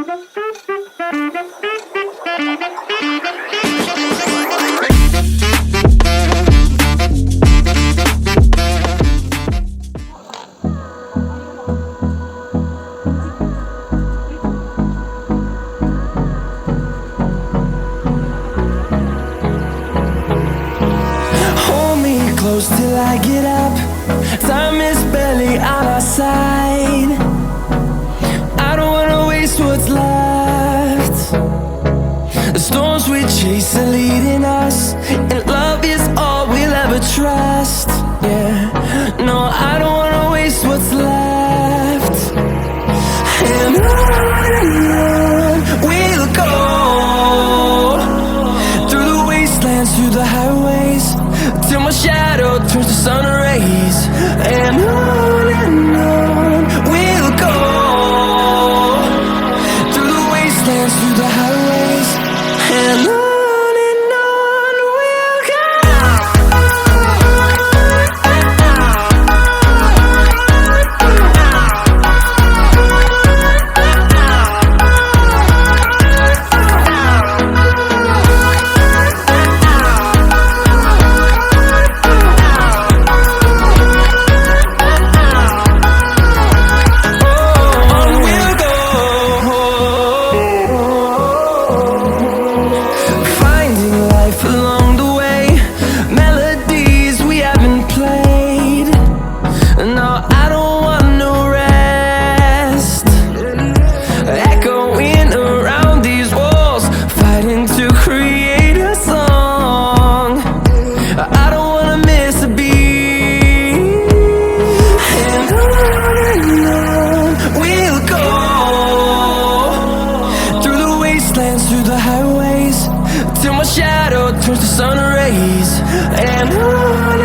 Close till I get up. Time is barely on our side. I don't wanna waste what's left. The storms we chase are leading us, and love is all we'll ever trust. Yeah, no, I don't wanna waste what's left. And on we'll go, through the wastelands, through the highways, till my shadow turns to sun rays. And on we'll go, through the wastelands, through the highways, and on we'll go. Along the way, melodies we haven't played. No, I don't want no rest. Echoing around these walls, fighting to create a song. I don't wanna miss a beat. And on we'll go, through the wastelands, through the highways, till my shadow turns to sun rays. And on